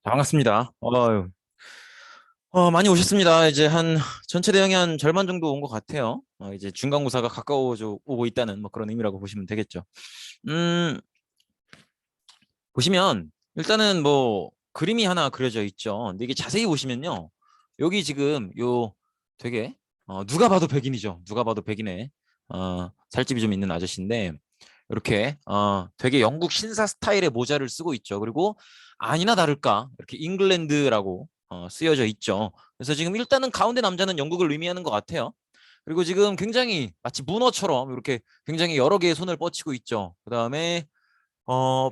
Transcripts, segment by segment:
반갑습니다. 많이 오셨습니다. 이제 전체 대형이 한 절반 정도 온 것 같아요. 이제 중간고사가 가까워 오고 있다는 뭐 그런 의미라고 보시면 되겠죠. 음, 보시면 일단은 뭐 그림이 하나 그려져 있죠. 근데 이게 자세히 보시면요. 여기 지금 요 되게 누가 봐도 백인이죠. 누가 봐도 백인의 살집이 좀 있는 아저씨인데 이렇게 되게 영국 신사 스타일의 모자를 쓰고 있죠. 그리고 아니나 다를까 이렇게 잉글랜드라고 쓰여져 있죠. 그래서 지금 일단은 가운데 남자는 영국을 의미하는 것 같아요. 그리고 지금 굉장히 마치 문어처럼 이렇게 굉장히 여러 개의 손을 뻗치고 있죠. 그다음에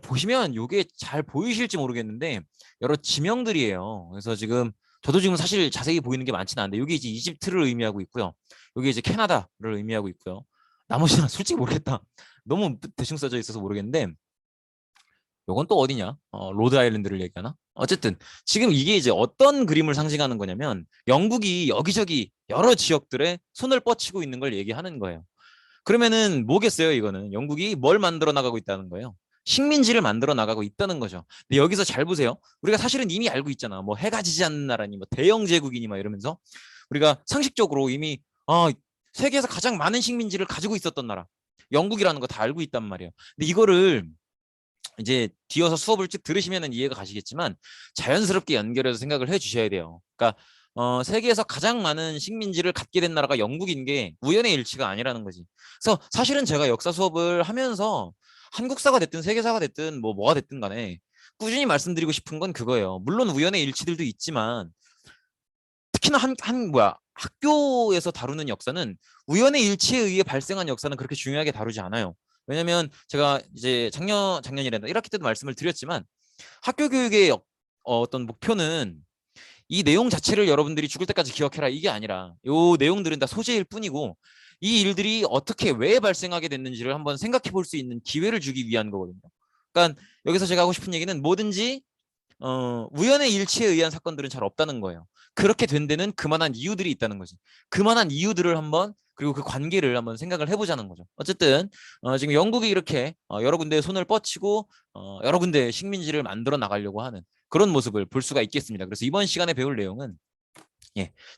보시면 이게 잘 보이실지 모르겠는데 여러 지명들이에요. 그래서 지금 저도 지금 사실 자세히 보이는 게 많지는 않은데 여기 이제 이집트를 의미하고 있고요. 여기 이제 캐나다를 의미하고 있고요. 나머지는 솔직히 모르겠다. 너무 대충 써져 있어서 모르겠는데 요건 또 어디냐? 로드 아일랜드를 얘기하나? 어쨌든 지금 이게 이제 어떤 그림을 상징하는 거냐면 영국이 여기저기 여러 지역들에 손을 뻗치고 있는 걸 얘기하는 거예요. 그러면은 뭐겠어요, 이거는? 영국이 뭘 만들어 나가고 있다는 거예요. 식민지를 만들어 나가고 있다는 거죠. 근데 여기서 잘 보세요. 우리가 사실은 이미 알고 있잖아. 뭐 해가 지지 않는 나라니, 뭐 대영 제국이니, 막 이러면서 우리가 상식적으로 이미 세계에서 가장 많은 식민지를 가지고 있었던 나라, 영국이라는 거 다 알고 있단 말이에요. 근데 이거를 이제 뒤어서 수업을 쭉 들으시면 이해가 가시겠지만 자연스럽게 연결해서 생각을 해 주셔야 돼요. 그러니까 세계에서 가장 많은 식민지를 갖게 된 나라가 영국인 게 우연의 일치가 아니라는 거지. 그래서 사실은 제가 역사 수업을 하면서 한국사가 됐든 세계사가 됐든 뭐가 됐든 간에 꾸준히 말씀드리고 싶은 건 그거예요. 물론 우연의 일치들도 있지만 특히나 학교에서 다루는 역사는 우연의 일치에 의해 발생한 역사는 그렇게 중요하게 다루지 않아요. 왜냐면 제가 이제 작년이란다 1학기 때도 말씀을 드렸지만 학교 교육의 어떤 목표는 이 내용 자체를 여러분들이 죽을 때까지 기억해라 이게 아니라 요 내용들은 다 소재일 뿐이고 이 일들이 어떻게 왜 발생하게 됐는지를 한번 생각해 볼 수 있는 기회를 주기 위한 거거든요. 그러니까 여기서 제가 하고 싶은 얘기는 뭐든지 우연의 일치에 의한 사건들은 잘 없다는 거예요. 그렇게 된 데는 그만한 이유들이 있다는 거지. 그만한 이유들을 한번 그리고 그 관계를 한번 생각을 해보자는 거죠. 어쨌든 지금 영국이 이렇게 여러 군데에 손을 뻗치고 여러 군데의 식민지를 만들어 나가려고 하는 그런 모습을 볼 수가 있겠습니다. 그래서 이번 시간에 배울 내용은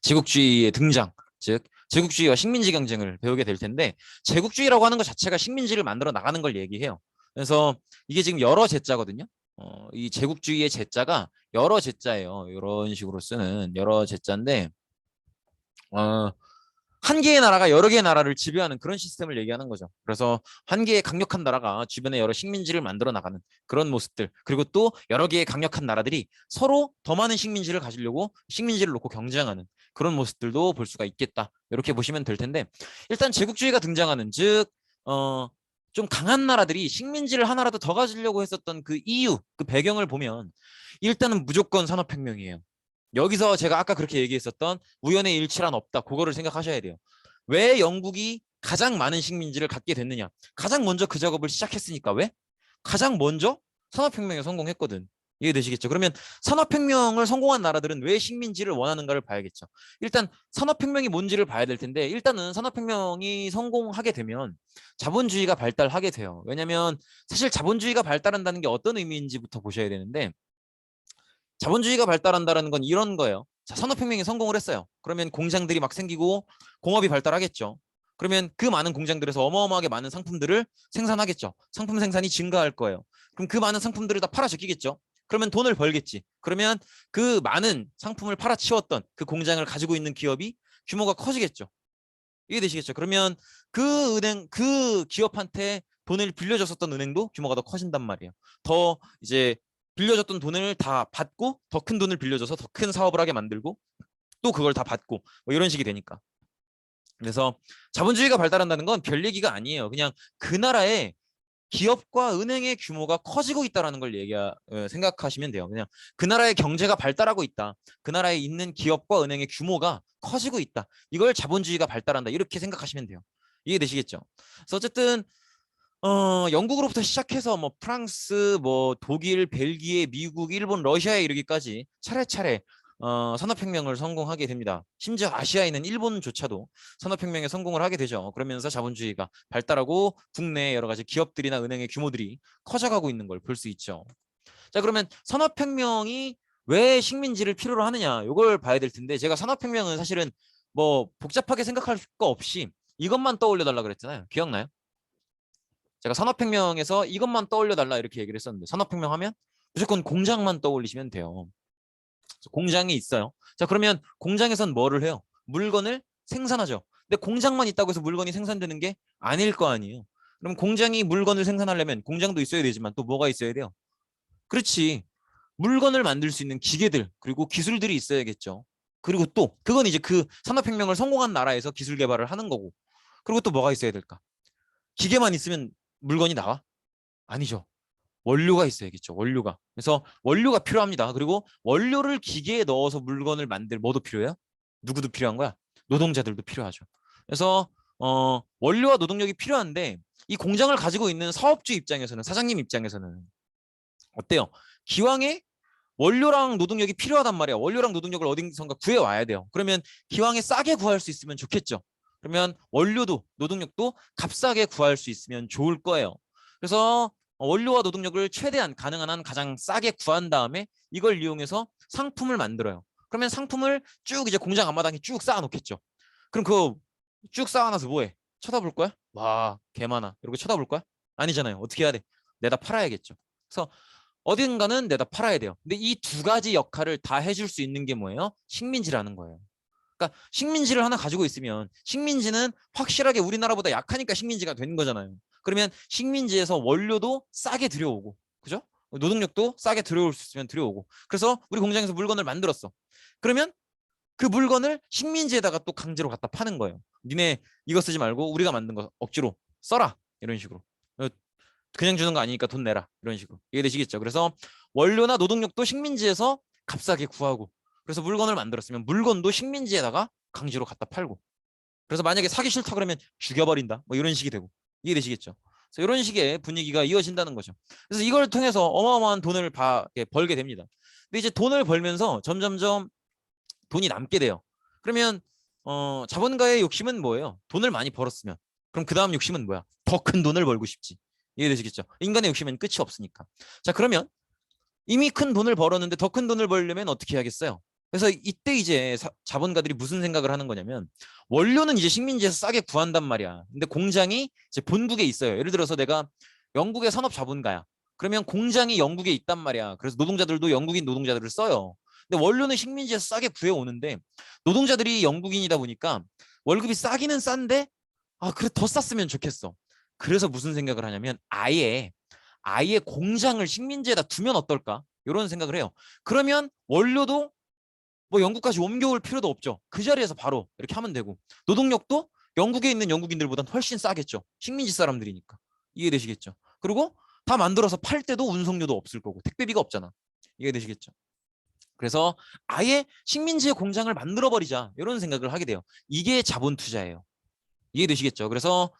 제국주의의 등장, 즉 제국주의와 식민지 경쟁을 배우게 될 텐데 제국주의라고 하는 것 자체가 식민지를 만들어 나가는 걸 얘기해요. 그래서 이게 지금 여러 제자거든요. 이 제국주의의 제자가 여러 제자예요. 이런 식으로 쓰는 여러 제자인데 어, 한 개의 나라가 여러 개의 나라를 지배하는 그런 시스템을 얘기하는 거죠. 그래서 한 개의 강력한 나라가 주변에 여러 식민지를 만들어 나가는 그런 모습들. 그리고 또 여러 개의 강력한 나라들이 서로 더 많은 식민지를 가지려고 식민지를 놓고 경쟁하는 그런 모습들도 볼 수가 있겠다. 이렇게 보시면 될 텐데 일단 제국주의가 등장하는 즉 좀 강한 나라들이 식민지를 하나라도 더 가지려고 했었던 그 이유, 그 배경을 보면 일단은 무조건 산업혁명이에요. 여기서 제가 아까 그렇게 얘기했었던 우연의 일치란 없다. 그거를 생각하셔야 돼요. 왜 영국이 가장 많은 식민지를 갖게 됐느냐? 가장 먼저 그 작업을 시작했으니까 왜? 가장 먼저 산업혁명에 성공했거든. 이해되시겠죠? 그러면 산업혁명을 성공한 나라들은 왜 식민지를 원하는가를 봐야겠죠. 일단 산업혁명이 뭔지를 봐야 될 텐데 일단은 산업혁명이 성공하게 되면 자본주의가 발달하게 돼요. 왜냐하면 사실 자본주의가 발달한다는 게 어떤 의미인지부터 보셔야 되는데 자본주의가 발달한다는 건 이런 거예요. 자, 산업혁명이 성공을 했어요. 그러면 공장들이 막 생기고 공업이 발달하겠죠. 그러면 그 많은 공장들에서 어마어마하게 많은 상품들을 생산하겠죠. 상품 생산이 증가할 거예요. 그럼 그 많은 상품들을 다 팔아제끼겠죠. 그러면 돈을 벌겠지. 그러면 그 많은 상품을 팔아치웠던 그 공장을 가지고 있는 기업이 규모가 커지겠죠. 이해되시겠죠? 그러면 그 기업한테 돈을 빌려줬었던 은행도 규모가 더 커진단 말이에요. 더 이제 빌려줬던 돈을 다 받고 더 큰 돈을 빌려줘서 더 큰 사업을 하게 만들고 또 그걸 다 받고 뭐 이런 식이 되니까. 그래서 자본주의가 발달한다는 건 별 얘기가 아니에요. 그냥 그 나라의 기업과 은행의 규모가 커지고 있다는 걸 생각하시면 돼요. 그냥 그 나라의 경제가 발달하고 있다. 그 나라에 있는 기업과 은행의 규모가 커지고 있다. 이걸 자본주의가 발달한다. 이렇게 생각하시면 돼요. 이해되시겠죠? 그래서 어쨌든 영국으로부터 시작해서 뭐 프랑스, 뭐 독일, 벨기에, 미국, 일본, 러시아에 이르기까지 차례차례 산업혁명을 성공하게 됩니다. 심지어 아시아에는 일본조차도 산업혁명에 성공을 하게 되죠. 그러면서 자본주의가 발달하고 국내 여러 가지 기업들이나 은행의 규모들이 커져가고 있는 걸 볼 수 있죠. 자, 그러면 산업혁명이 왜 식민지를 필요로 하느냐 이걸 봐야 될 텐데 제가 산업혁명은 사실은 뭐 복잡하게 생각할 거 없이 이것만 떠올려 달라 그랬잖아요. 기억나요? 제가 산업혁명에서 이것만 떠올려 달라 이렇게 얘기를 했었는데 산업혁명 하면 무조건 공장만 떠올리시면 돼요. 공장이 있어요. 자, 그러면 공장에선 뭐를 해요? 물건을 생산하죠. 근데 공장만 있다고 해서 물건이 생산되는 게 아닐 거 아니에요. 그럼 공장이 물건을 생산하려면 공장도 있어야 되지만 또 뭐가 있어야 돼요? 그렇지. 물건을 만들 수 있는 기계들 그리고 기술들이 있어야겠죠. 그리고 또 그건 이제 그 산업혁명을 성공한 나라에서 기술 개발을 하는 거고. 그리고 또 뭐가 있어야 될까? 기계만 있으면 물건이 나와? 아니죠. 원료가 있어야겠죠. 원료가. 그래서 원료가 필요합니다. 그리고 원료를 기계에 넣어서 물건을 만들 뭐도 필요해요? 누구도 필요한 거야? 노동자들도 필요하죠. 그래서 원료와 노동력이 필요한데 이 공장을 가지고 있는 사업주 입장에서는 사장님 입장에서는 어때요? 기왕에 원료랑 노동력이 필요하단 말이야. 원료랑 노동력을 어딘가 구해와야 돼요. 그러면 기왕에 싸게 구할 수 있으면 좋겠죠. 그러면 원료도 노동력도 값싸게 구할 수 있으면 좋을 거예요. 그래서 원료와 노동력을 최대한 가능한 한 가장 싸게 구한 다음에 이걸 이용해서 상품을 만들어요. 그러면 상품을 쭉 이제 공장 앞마당에 쭉 쌓아놓겠죠. 그럼 그거 쭉 쌓아놔서 뭐해? 쳐다볼 거야? 와, 개 많아. 이러고 쳐다볼 거야? 아니잖아요. 어떻게 해야 돼? 내다 팔아야겠죠. 그래서 어딘가는 내다 팔아야 돼요. 근데 이 두 가지 역할을 다 해줄 수 있는 게 뭐예요? 식민지라는 거예요. 그러니까 식민지를 하나 가지고 있으면 식민지는 확실하게 우리나라보다 약하니까 식민지가 되는 거잖아요. 그러면 식민지에서 원료도 싸게 들여오고, 그죠? 노동력도 싸게 들여올 수 있으면 들여오고. 그래서 우리 공장에서 물건을 만들었어. 그러면 그 물건을 식민지에다가 또 강제로 갖다 파는 거예요. 니네 이거 쓰지 말고 우리가 만든 거 억지로 써라. 이런 식으로. 그냥 주는 거 아니니까 돈 내라. 이런 식으로. 이해되시겠죠? 그래서 원료나 노동력도 식민지에서 값싸게 구하고 그래서 물건을 만들었으면 물건도 식민지에다가 강제로 갖다 팔고 그래서 만약에 사기 싫다 그러면 죽여버린다. 뭐 이런 식이 되고 이해되시겠죠? 그래서 이런 식의 분위기가 이어진다는 거죠. 그래서 이걸 통해서 어마어마한 돈을 벌게 됩니다. 근데 이제 돈을 벌면서 점점점 돈이 남게 돼요. 그러면 자본가의 욕심은 뭐예요? 돈을 많이 벌었으면 그럼 그 다음 욕심은 뭐야? 더 큰 돈을 벌고 싶지. 이해되시겠죠? 인간의 욕심은 끝이 없으니까. 자, 그러면 이미 큰 돈을 벌었는데 더 큰 돈을 벌려면 어떻게 해야겠어요? 그래서 이때 이제 자본가들이 무슨 생각을 하는 거냐면 원료는 이제 식민지에서 싸게 구한단 말이야. 근데 공장이 이제 본국에 있어요. 예를 들어서 내가 영국의 산업 자본가야. 그러면 공장이 영국에 있단 말이야. 그래서 노동자들도 영국인 노동자들을 써요. 근데 원료는 식민지에서 싸게 구해오는데 노동자들이 영국인이다 보니까 월급이 싸기는 싼데 그래 더 쌌으면 좋겠어. 그래서 무슨 생각을 하냐면 아예 공장을 식민지에다 두면 어떨까? 이런 생각을 해요. 그러면 원료도 뭐 영국까지 옮겨올 필요도 없죠. 그 자리에서 바로 이렇게 하면 되고 노동력도 영국에 있는 영국인들보단 훨씬 싸겠죠. 식민지 사람들이니까. 이해되시겠죠? 그리고 다 만들어서 팔 때도 운송료도 없을 거고 택배비가 없잖아. 이해되시겠죠? 그래서 아예 식민지의 공장을 만들어버리자 이런 생각을 하게 돼요. 이게 자본 투자예요. 이해되시겠죠? 그래서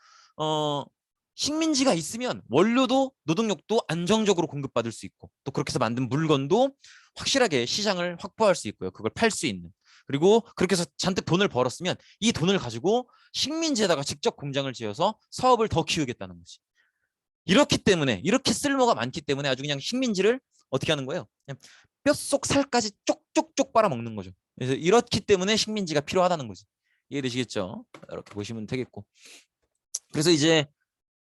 식민지가 있으면 원료도 노동력도 안정적으로 공급받을 수 있고 또 그렇게 해서 만든 물건도 확실하게 시장을 확보할 수 있고요. 그걸 팔 수 있는. 그리고 그렇게 해서 잔뜩 돈을 벌었으면 이 돈을 가지고 식민지에다가 직접 공장을 지어서 사업을 더 키우겠다는 거지. 이렇기 때문에 이렇게 쓸모가 많기 때문에 아주 그냥 식민지를 어떻게 하는 거예요? 그냥 뼛속 살까지 쪽쪽쪽 빨아먹는 거죠. 그래서 이렇기 때문에 식민지가 필요하다는 거지. 이해되시겠죠? 이렇게 보시면 되겠고. 그래서 이제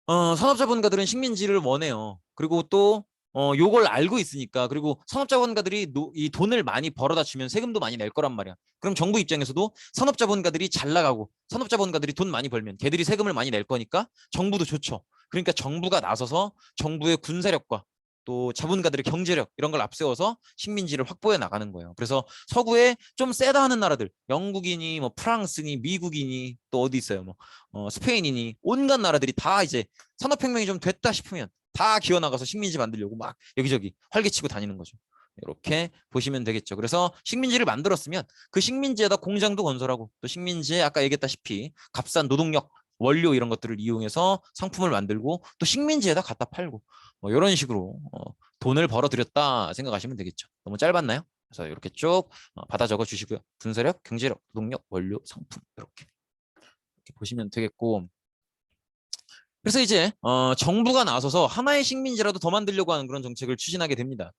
산업자본가들은 식민지를 원해요. 그리고 또 요걸 알고 있으니까 그리고 산업자본가들이 이 돈을 많이 벌어다 주면 세금도 많이 낼 거란 말이야. 그럼 정부 입장에서도 산업자본가들이 잘 나가고 산업자본가들이 돈 많이 벌면 걔들이 세금을 많이 낼 거니까 정부도 좋죠. 그러니까 정부가 나서서 정부의 군사력과 또 자본가들의 경제력 이런 걸 앞세워서 식민지를 확보해 나가는 거예요. 그래서 서구에 좀 세다 하는 나라들 영국이니 뭐 프랑스니 미국이니 또 어디 있어요 뭐 스페인이니 온갖 나라들이 다 이제 산업혁명이 좀 됐다 싶으면 다 기어나가서 식민지 만들려고 막 여기저기 활개치고 다니는 거죠. 이렇게 보시면 되겠죠. 그래서 식민지를 만들었으면 그 식민지에다 공장도 건설하고 또 식민지에 아까 얘기했다시피 값싼 노동력 원료 이런 것들을 이용해서 상품을 만들고 또 식민지에다 갖다 팔고 뭐 이런 식으로 돈을 벌어들였다 생각하시면 되겠죠. 너무 짧았나요? 그래서 이렇게 쭉 받아 적어 주시고요. 군사력, 경제력, 노동력, 원료, 상품 이렇게 보시면 되겠고 그래서 이제 정부가 나서서 하나의 식민지라도 더 만들려고 하는 그런 정책을 추진하게 됩니다.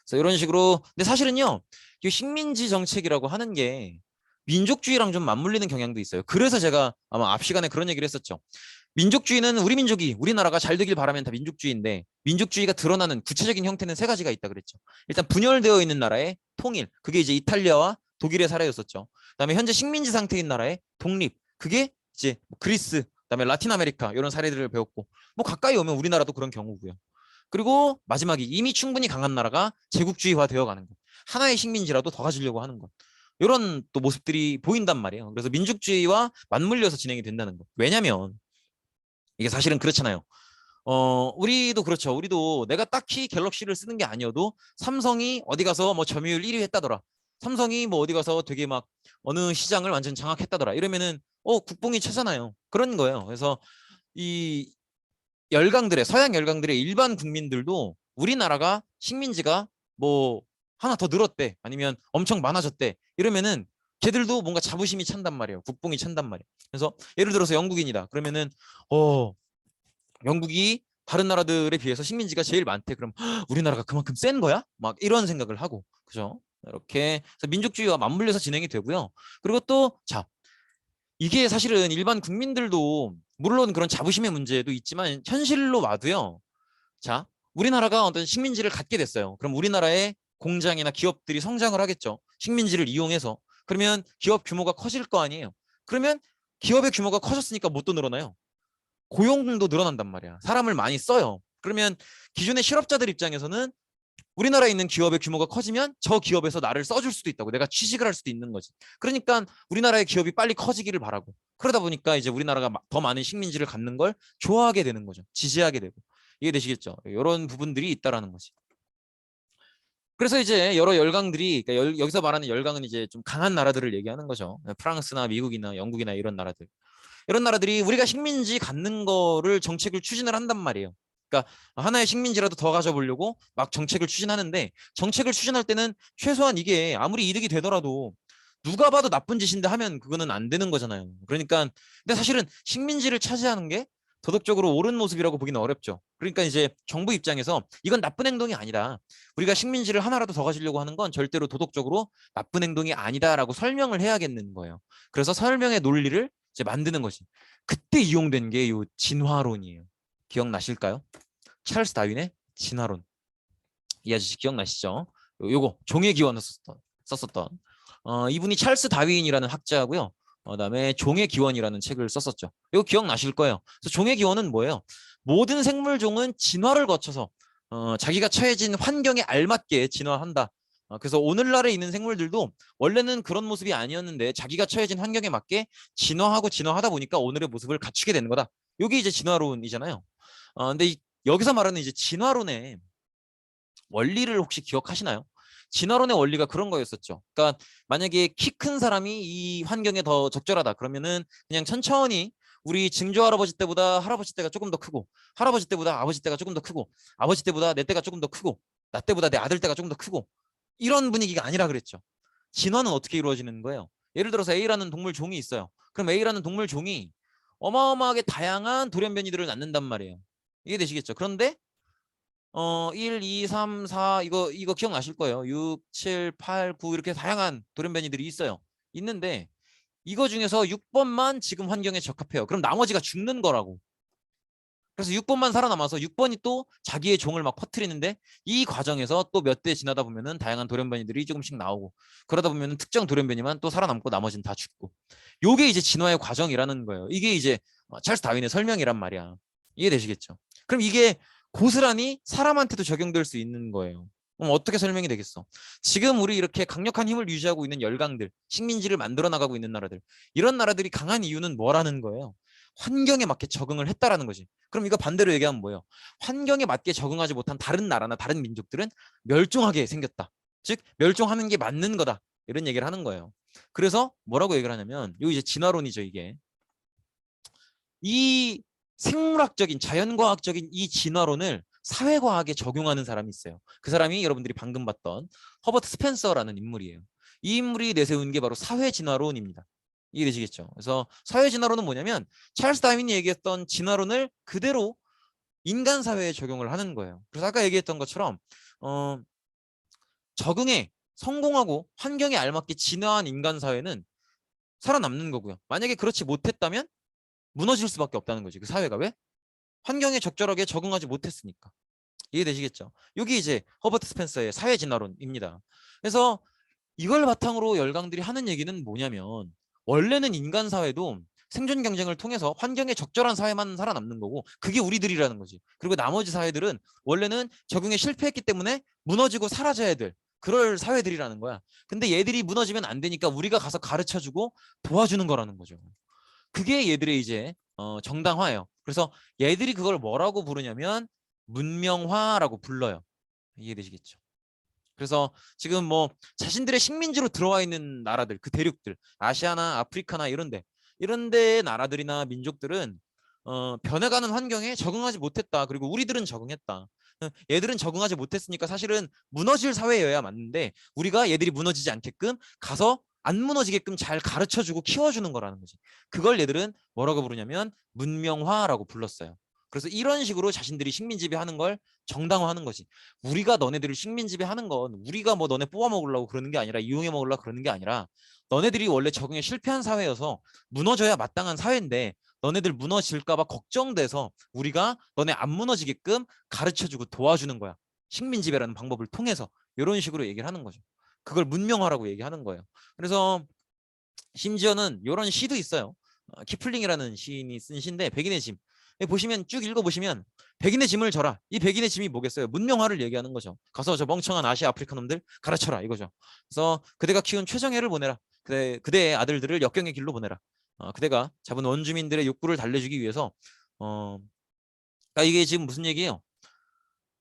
그래서 이런 식으로 근데 사실은요. 이 식민지 정책이라고 하는 게 민족주의랑 좀 맞물리는 경향도 있어요. 그래서 제가 아마 앞 시간에 그런 얘기를 했었죠. 민족주의는 우리 민족이 우리나라가 잘 되길 바라면 다 민족주의인데 민족주의가 드러나는 구체적인 형태는 세 가지가 있다 그랬죠. 일단 분열되어 있는 나라의 통일, 그게 이제 이탈리아와 독일의 사례였었죠. 그다음에 현재 식민지 상태인 나라의 독립, 그게 이제 그리스, 그다음에 라틴 아메리카 이런 사례들을 배웠고 뭐 가까이 오면 우리나라도 그런 경우고요. 그리고 마지막이 이미 충분히 강한 나라가 제국주의화 되어가는 것. 하나의 식민지라도 더 가지려고 하는 것. 이런 또 모습들이 보인단 말이에요. 그래서 민족주의와 맞물려서 진행이 된다는 것. 왜냐면 이게 사실은 그렇잖아요. 우리도 그렇죠. 우리도 내가 딱히 갤럭시를 쓰는 게 아니어도 삼성이 어디 가서 뭐 점유율 1위 했다더라. 삼성이 뭐 어디 가서 되게 막 어느 시장을 완전 장악했다더라. 이러면은 국뽕이 차잖아요. 그런 거예요. 그래서 이 열강들의 서양 열강들의 일반 국민들도 우리나라가 식민지가 뭐 하나 더 늘었대 아니면 엄청 많아졌대 이러면은 걔들도 뭔가 자부심이 찬단 말이에요. 국뽕이 찬단 말이에요. 그래서 예를 들어서 영국인이다. 그러면은 영국이 다른 나라들에 비해서 식민지가 제일 많대. 그럼 우리나라가 그만큼 센 거야? 막 이런 생각을 하고 그죠? 이렇게 해서 민족주의와 맞물려서 진행이 되고요. 그리고 또 자, 이게 사실은 일반 국민들도 물론 그런 자부심의 문제도 있지만 현실로 와도요. 자, 우리나라가 어떤 식민지를 갖게 됐어요. 그럼 우리나라의 공장이나 기업들이 성장을 하겠죠. 식민지를 이용해서. 그러면 기업 규모가 커질 거 아니에요. 그러면 기업의 규모가 커졌으니까 뭣도 늘어나요? 고용도 늘어난단 말이야. 사람을 많이 써요. 그러면 기존의 실업자들 입장에서는 우리나라에 있는 기업의 규모가 커지면 저 기업에서 나를 써줄 수도 있다고. 내가 취직을 할 수도 있는 거지. 그러니까 우리나라의 기업이 빨리 커지기를 바라고. 그러다 보니까 이제 우리나라가 더 많은 식민지를 갖는 걸 좋아하게 되는 거죠. 지지하게 되고. 이해되시겠죠? 이런 부분들이 있다라는 거지. 그래서 이제 여러 열강들이 그러니까 여기서 말하는 열강은 이제 좀 강한 나라들을 얘기하는 거죠. 프랑스나 미국이나 영국이나 이런 나라들. 이런 나라들이 우리가 식민지 갖는 거를 정책을 추진을 한단 말이에요. 그러니까 하나의 식민지라도 더 가져보려고 막 정책을 추진하는데 정책을 추진할 때는 최소한 이게 아무리 이득이 되더라도 누가 봐도 나쁜 짓인데 하면 그거는 안 되는 거잖아요. 그러니까 근데 사실은 식민지를 차지하는 게 도덕적으로 옳은 모습이라고 보기는 어렵죠. 그러니까 이제 정부 입장에서 이건 나쁜 행동이 아니다. 우리가 식민지를 하나라도 더 가지려고 하는 건 절대로 도덕적으로 나쁜 행동이 아니다라고 설명을 해야겠는 거예요. 그래서 설명의 논리를 이제 만드는 거지. 그때 이용된 게 요 진화론이에요. 기억나실까요? 찰스 다윈의 진화론. 이 아저씨 기억나시죠? 요거 종의 기원을 썼었던 이분이 찰스 다윈이라는 학자고요. 그다음에 종의 기원이라는 책을 썼었죠. 이거 기억나실 거예요. 그래서 종의 기원은 뭐예요? 모든 생물종은 진화를 거쳐서 자기가 처해진 환경에 알맞게 진화한다. 그래서 오늘날에 있는 생물들도 원래는 그런 모습이 아니었는데 자기가 처해진 환경에 맞게 진화하고 진화하다 보니까 오늘의 모습을 갖추게 되는 거다. 이게 이제 진화론이잖아요. 근데 여기서 말하는 이제 진화론의 원리를 혹시 기억하시나요? 진화론의 원리가 그런 거였었죠. 그러니까 만약에 키 큰 사람이 이 환경에 더 적절하다 그러면은 그냥 천천히 우리 증조 할아버지 때보다 할아버지 때가 조금 더 크고 할아버지 때보다 아버지 때가 조금 더 크고 아버지 때보다 내 때가 조금 더 크고 나 때보다 내 아들 때가 조금 더 크고 이런 분위기가 아니라 그랬죠. 진화는 어떻게 이루어지는 거예요? 예를 들어서 A라는 동물 종이 있어요. 그럼 A라는 동물 종이 어마어마하게 다양한 돌연변이들을 낳는단 말이에요. 이해 되시겠죠? 그런데 1, 2, 3, 4 이거 기억나실 거예요. 6, 7, 8, 9 이렇게 다양한 돌연변이들이 있어요. 있는데 이거 중에서 6번만 지금 환경에 적합해요. 그럼 나머지가 죽는 거라고. 그래서 6번만 살아남아서 6번이 또 자기의 종을 막 퍼뜨리는데 이 과정에서 또 몇 대 지나다 보면은 다양한 돌연변이들이 조금씩 나오고 그러다 보면은 특정 돌연변이만 또 살아남고 나머지는 다 죽고. 요게 이제 진화의 과정이라는 거예요. 이게 이제 찰스 다윈의 설명이란 말이야. 이해되시겠죠? 그럼 이게 고스란히 사람한테도 적용될 수 있는 거예요. 그럼 어떻게 설명이 되겠어? 지금 우리 이렇게 강력한 힘을 유지하고 있는 열강들, 식민지를 만들어 나가고 있는 나라들, 이런 나라들이 강한 이유는 뭐라는 거예요? 환경에 맞게 적응을 했다라는 거지. 그럼 이거 반대로 얘기하면 뭐예요? 환경에 맞게 적응하지 못한 다른 나라나 다른 민족들은 멸종하게 생겼다. 즉 멸종하는 게 맞는 거다. 이런 얘기를 하는 거예요. 그래서 뭐라고 얘기를 하냐면 이거 이제 진화론이죠, 이게. 이 생물학적인 자연과학적인 이 진화론을 사회과학에 적용하는 사람이 있어요. 그 사람이 여러분들이 방금 봤던 허버트 스펜서라는 인물이에요. 이 인물이 내세운 게 바로 사회진화론입니다. 이해되시겠죠? 그래서 사회진화론은 뭐냐면 찰스 다윈이 얘기했던 진화론을 그대로 인간 사회에 적용을 하는 거예요. 그래서 아까 얘기했던 것처럼 적응에 성공하고 환경에 알맞게 진화한 인간 사회는 살아남는 거고요. 만약에 그렇지 못했다면 무너질 수밖에 없다는 거지. 그 사회가 왜? 환경에 적절하게 적응하지 못했으니까. 이해되시겠죠? 여기 이제 허버트 스펜서의 사회 진화론입니다. 그래서 이걸 바탕으로 열강들이 하는 얘기는 뭐냐면 원래는 인간 사회도 생존 경쟁을 통해서 환경에 적절한 사회만 살아남는 거고 그게 우리들이라는 거지. 그리고 나머지 사회들은 원래는 적응에 실패했기 때문에 무너지고 사라져야 될 그럴 사회들이라는 거야. 근데 얘들이 무너지면 안 되니까 우리가 가서 가르쳐주고 도와주는 거라는 거죠. 그게 얘들의 이제 정당화예요. 그래서 얘들이 그걸 뭐라고 부르냐면 문명화라고 불러요. 이해되시겠죠? 그래서 지금 뭐 자신들의 식민지로 들어와 있는 나라들, 그 대륙들, 아시아나 아프리카나 이런데 나라들이나 민족들은 변해가는 환경에 적응하지 못했다. 그리고 우리들은 적응했다. 얘들은 적응하지 못했으니까 사실은 무너질 사회여야 맞는데 우리가 얘들이 무너지지 않게끔 가서 안 무너지게끔 잘 가르쳐주고 키워주는 거라는 거지. 그걸 얘들은 뭐라고 부르냐면 문명화라고 불렀어요. 그래서 이런 식으로 자신들이 식민지배하는 걸 정당화하는 거지. 우리가 너네들을 식민지배하는 건 우리가 뭐 너네 뽑아먹으려고 그러는 게 아니라 이용해 먹으려고 그러는 게 아니라 너네들이 원래 적응에 실패한 사회여서 무너져야 마땅한 사회인데 너네들 무너질까 봐 걱정돼서 우리가 너네 안 무너지게끔 가르쳐주고 도와주는 거야. 식민지배라는 방법을 통해서 이런 식으로 얘기를 하는 거죠. 그걸 문명화라고 얘기하는 거예요. 그래서 심지어는 이런 시도 있어요. 키플링이라는 시인이 쓴 시인데 백인의 짐. 보시면 쭉 읽어보시면 백인의 짐을 져라. 이 백인의 짐이 뭐겠어요? 문명화를 얘기하는 거죠. 가서 저 멍청한 아시아 아프리카 놈들 가르쳐라 이거죠. 그래서 그대가 키운 최정예를 보내라. 그대의 아들들을 역경의 길로 보내라. 그대가 잡은 원주민들의 욕구를 달래주기 위해서 그러니까 이게 지금 무슨 얘기예요?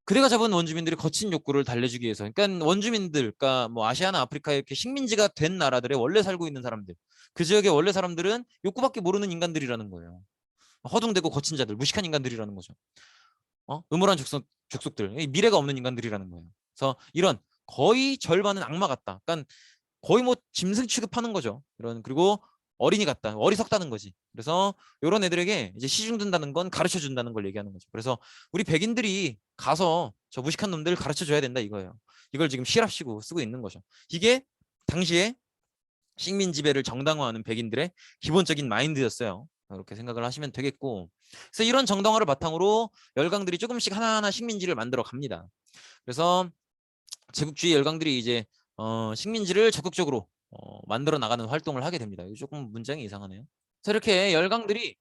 그대가 잡은 원주민들이 거친 욕구를 달래주기 위해서. 그러니까 원주민들, 그러니까 뭐 아시아나 아프리카 이렇게 식민지가 된 나라들에 원래 살고 있는 사람들, 그 지역의 원래 사람들은 욕구밖에 모르는 인간들이라는 거예요. 허둥대고 거친 자들, 무식한 인간들이라는 거죠. 음울한 족속들, 미래가 없는 인간들이라는 거예요. 그래서 이런 거의 절반은 악마 같다. 그러니까 거의 뭐 짐승 취급하는 거죠. 이런 그리고 어린이 같다, 어리석다는 거지. 그래서 이런 애들에게 이제 시중 든다는 건 가르쳐 준다는 걸 얘기하는 거죠. 그래서 우리 백인들이 가서 저 무식한 놈들 가르쳐 줘야 된다 이거예요. 이걸 지금 시랍시고 쓰고 있는 거죠. 이게 당시에 식민 지배를 정당화하는 백인들의 기본적인 마인드였어요. 이렇게 생각을 하시면 되겠고, 그래서 이런 정당화를 바탕으로 열강들이 조금씩 하나하나 식민지를 만들어 갑니다. 그래서 제국주의 열강들이 이제 식민지를 적극적으로 만들어 나가는 활동을 하게 됩니다. 이거 조금 문장이 이상하네요. 그래서 이렇게 열강들이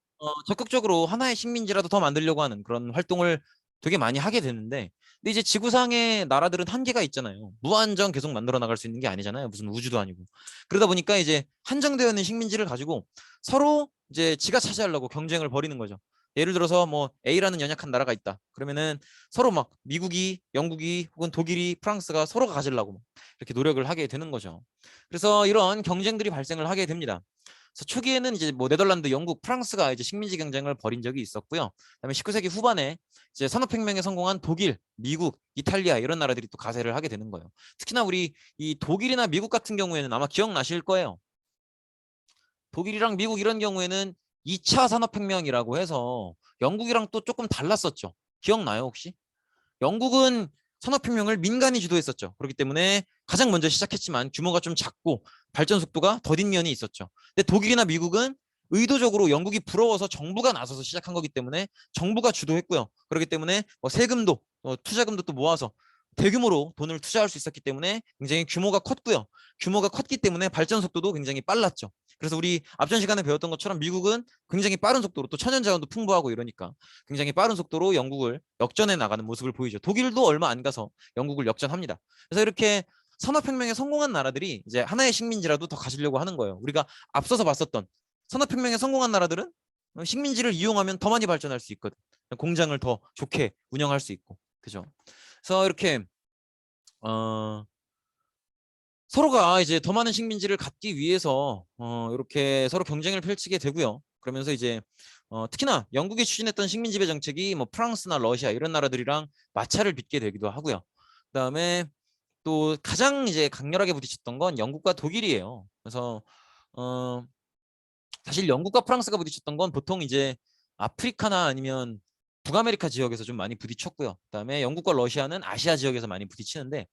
적극적으로 하나의 식민지라도 더 만들려고 하는 그런 활동을 되게 많이 하게 되는데, 근데 이제 지구상의 나라들은 한계가 있잖아요. 무한정 계속 만들어 나갈 수 있는 게 아니잖아요. 무슨 우주도 아니고. 그러다 보니까 이제 한정되어 있는 식민지를 가지고 서로 이제 지가 차지하려고 경쟁을 벌이는 거죠. 예를 들어서 뭐 A라는 연약한 나라가 있다. 그러면은 서로 막 미국이, 영국이 혹은 독일이, 프랑스가 서로가 가지려고 이렇게 노력을 하게 되는 거죠. 그래서 이런 경쟁들이 발생을 하게 됩니다. 그래서 초기에는 이제 뭐 네덜란드, 영국, 프랑스가 이제 식민지 경쟁을 벌인 적이 있었고요. 그다음에 19세기 후반에 이제 산업혁명에 성공한 독일, 미국, 이탈리아 이런 나라들이 또 가세를 하게 되는 거예요. 특히나 우리 이 독일이나 미국 같은 경우에는 아마 기억나실 거예요. 독일이랑 미국 이런 경우에는 2차 산업혁명이라고 해서 영국이랑 또 조금 달랐었죠. 기억나요, 혹시? 영국은 산업혁명을 민간이 주도했었죠. 그렇기 때문에 가장 먼저 시작했지만 규모가 좀 작고 발전 속도가 더딘 면이 있었죠. 근데 독일이나 미국은 의도적으로 영국이 부러워서 정부가 나서서 시작한 거기 때문에 정부가 주도했고요. 그렇기 때문에 뭐 세금도 투자금도 또 모아서 대규모로 돈을 투자할 수 있었기 때문에 굉장히 규모가 컸고요. 규모가 컸기 때문에 발전 속도도 굉장히 빨랐죠. 그래서 우리 앞전 시간에 배웠던 것처럼 미국은 굉장히 빠른 속도로 또 천연자원도 풍부하고 이러니까 굉장히 빠른 속도로 영국을 역전해 나가는 모습을 보이죠. 독일도 얼마 안 가서 영국을 역전합니다. 그래서 이렇게 산업혁명에 성공한 나라들이 이제 하나의 식민지라도 더 가지려고 하는 거예요. 우리가 앞서서 봤었던 산업혁명에 성공한 나라들은 식민지를 이용하면 더 많이 발전할 수 있거든. 공장을 더 좋게 운영할 수 있고, 그죠? 그래서 이렇게 서로가 이제 더 많은 식민지를 갖기 위해서 이렇게 서로 경쟁을 펼치게 되고요. 그러면서 이제 특히나 영국이 추진했던 식민지배 정책이 뭐 프랑스나 러시아 이런 나라들이랑 마찰을 빚게 되기도 하고요. 그다음에 또 가장 이제 강렬하게 부딪혔던 건 영국과 독일이에요. 그래서 어, 사실 영국과 프랑스가 부딪혔던 건 보통 이제 아프리카나 아니면 북아메리카 지역에서 좀 많이 부딪혔고요. 그다음에 영국과 러시아는 아시아 지역에서 많이 부딪히는데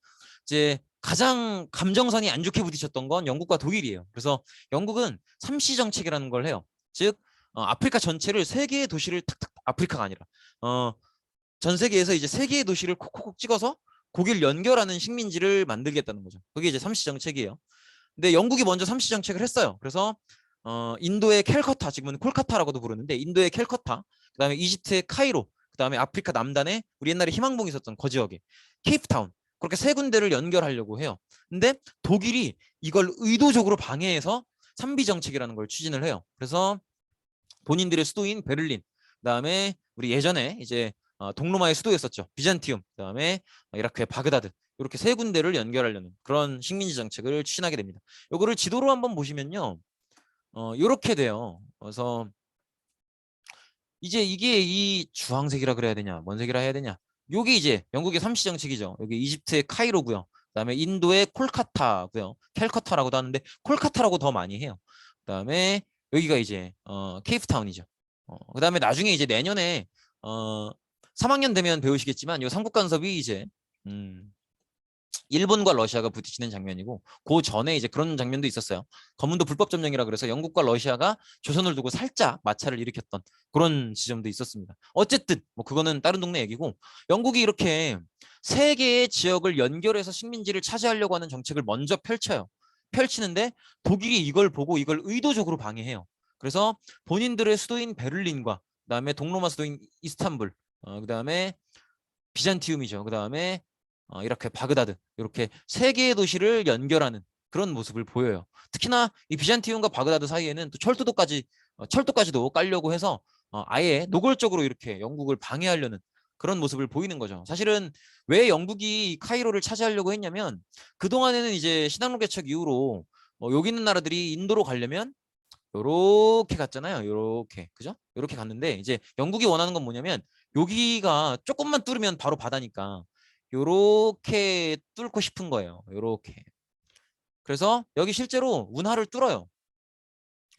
이제 가장 감정선이 안 좋게 부딪혔던 건 영국과 독일이에요. 그래서 영국은 삼시 정책이라는 걸 해요. 즉 아프리카 전체를 세 개의 도시를 탁탁 아프리카가 아니라 전 세계에서 이제 세 개의 도시를 콕콕콕 찍어서 거기를 연결하는 식민지를 만들겠다는 거죠. 그게 이제 삼시 정책이에요. 근데 영국이 먼저 삼시 정책을 했어요. 그래서 인도의 캘커타, 지금은 콜카타라고도 부르는데 인도의 캘커타, 그다음에 이집트의 카이로, 그다음에 아프리카 남단에 우리 옛날에 희망봉 있었던 그 지역에 케이프타운, 그렇게 세 군데를 연결하려고 해요. 근데 독일이 이걸 의도적으로 방해해서 삼비 정책이라는 걸 추진을 해요. 그래서 본인들의 수도인 베를린, 그다음에 우리 예전에 이제 동로마의 수도였었죠. 비잔티움, 그다음에 이라크의 바그다드, 이렇게 세 군데를 연결하려는 그런 식민지 정책을 추진하게 됩니다. 요거를 지도로 한번 보시면요, 이렇게 돼요. 그래서 이제 이게 이 주황색이라 그래야 되냐, 뭔 색이라 해야 되냐? 요게 이제 영국의 삼시 정책이죠. 여기 이집트의 카이로고요. 그다음에 인도의 콜카타고요. 캘커타라고도 하는데 콜카타라고 더 많이 해요. 그다음에 여기가 이제 케이프타운이죠. 그다음에 나중에 이제 내년에 3학년 되면 배우시겠지만 요 삼국 간섭이 이제 일본과 러시아가 부딪히는 장면이고 그 전에 이제 그런 장면도 있었어요. 거문도 불법 점령이라 그래서 영국과 러시아가 조선을 두고 살짝 마찰을 일으켰던 그런 지점도 있었습니다. 어쨌든 뭐 그거는 다른 동네 얘기고 영국이 이렇게 세 개의 지역을 연결해서 식민지를 차지하려고 하는 정책을 먼저 펼쳐요. 펼치는데 독일이 이걸 보고 이걸 의도적으로 방해해요. 그래서 본인들의 수도인 베를린과 그다음에 동로마 수도인 이스탄불, 그다음에 비잔티움이죠. 그다음에 이렇게 바그다드, 이렇게 세 개의 도시를 연결하는 그런 모습을 보여요. 특히나 이 비잔티움과 바그다드 사이에는 또 철도까지도 깔려고 해서 아예 노골적으로 이렇게 영국을 방해하려는 그런 모습을 보이는 거죠. 사실은 왜 영국이 카이로를 차지하려고 했냐면 그동안에는 이제 신항로 개척 이후로 여기 있는 나라들이 인도로 가려면 요렇게 갔잖아요. 요렇게. 그죠? 요렇게 갔는데 이제 영국이 원하는 건 뭐냐면 여기가 조금만 뚫으면 바로 바다니까 요렇게 뚫고 싶은 거예요. 요렇게. 그래서 여기 실제로 운하를 뚫어요.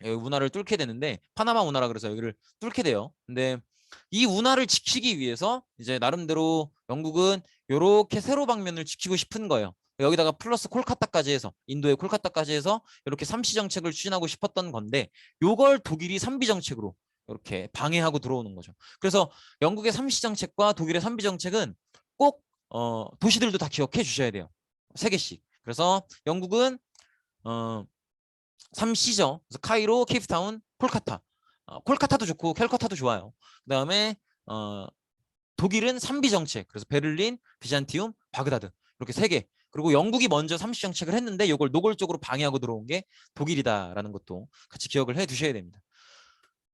여기 운하를 뚫게 되는데 파나마 운하라 그래서 여기를 뚫게 돼요. 근데 이 운하를 지키기 위해서 이제 나름대로 영국은 요렇게 세로 방면을 지키고 싶은 거예요. 여기다가 플러스 콜카타까지 해서 인도의 콜카타까지 해서 이렇게 삼시 정책을 추진하고 싶었던 건데 요걸 독일이 삼비 정책으로 이렇게 방해하고 들어오는 거죠. 그래서 영국의 삼시 정책과 독일의 삼비 정책은 꼭 도시들도 다 기억해 주셔야 돼요. 세 개씩. 그래서 영국은 어, 3C죠. 그래서 카이로, 케이프타운, 콜카타. 콜카타도 좋고 캘커타도 좋아요. 그다음에 독일은 3B 정책. 그래서 베를린, 비잔티움, 바그다드. 이렇게 세 개. 그리고 영국이 먼저 3C 정책을 했는데 이걸 노골적으로 방해하고 들어온 게 독일이다라는 것도 같이 기억을 해 두셔야 됩니다.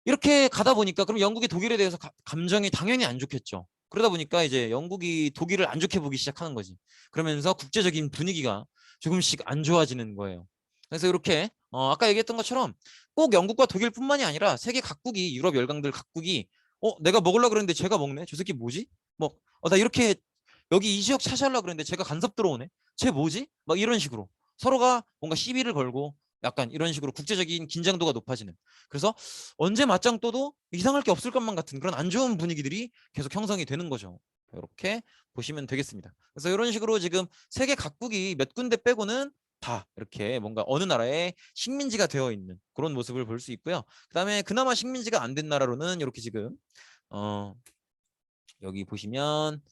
이렇게 가다 보니까 그럼 영국이 독일에 대해서 감정이 당연히 안 좋겠죠. 그러다 보니까 이제 영국이 독일을 안 좋게 보기 시작하는 거지. 그러면서 국제적인 분위기가 조금씩 안 좋아지는 거예요. 그래서 이렇게 아까 얘기했던 것처럼 꼭 영국과 독일뿐만이 아니라 세계 각국이 유럽 열강들 각국이 내가 먹으려고 그랬는데 쟤가 먹네. 저 새끼 뭐지? 뭐 나 이렇게 여기 이 지역 차지하려고 그랬는데 쟤가 간섭 들어오네. 쟤 뭐지? 막 이런 식으로 서로가 뭔가 시비를 걸고 약간 이런 식으로 국제적인 긴장도가 높아지는. 그래서 언제 맞짱 떠도 이상할 게 없을 것만 같은 그런 안 좋은 분위기들이 계속 형성이 되는 거죠. 이렇게 보시면 되겠습니다. 그래서 이런 식으로 지금 세계 각국이 몇 군데 빼고는 다 이렇게 뭔가 어느 나라의 식민지가 되어 있는 그런 모습을 볼 수 있고요. 그다음에 그나마 식민지가 안 된 나라로는 이렇게 지금 여기 보시면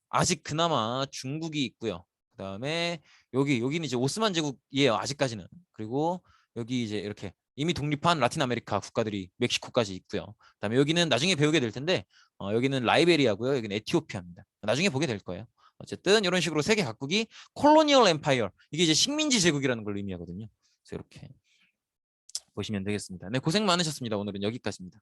아직 그나마 중국이 있고요. 그다음에 여기는 이제 오스만 제국이에요. 아직까지는. 그리고 여기 이제 이렇게 이미 독립한 라틴 아메리카 국가들이 멕시코까지 있고요. 그다음에 여기는 나중에 배우게 될 텐데 여기는 라이베리아고요. 여기는 에티오피아입니다. 나중에 보게 될 거예요. 어쨌든 이런 식으로 세계 각국이 콜로니얼 엠파이어, 이게 이제 식민지 제국이라는 걸 의미하거든요. 그래서 이렇게 보시면 되겠습니다. 네, 고생 많으셨습니다. 오늘은 여기까지입니다.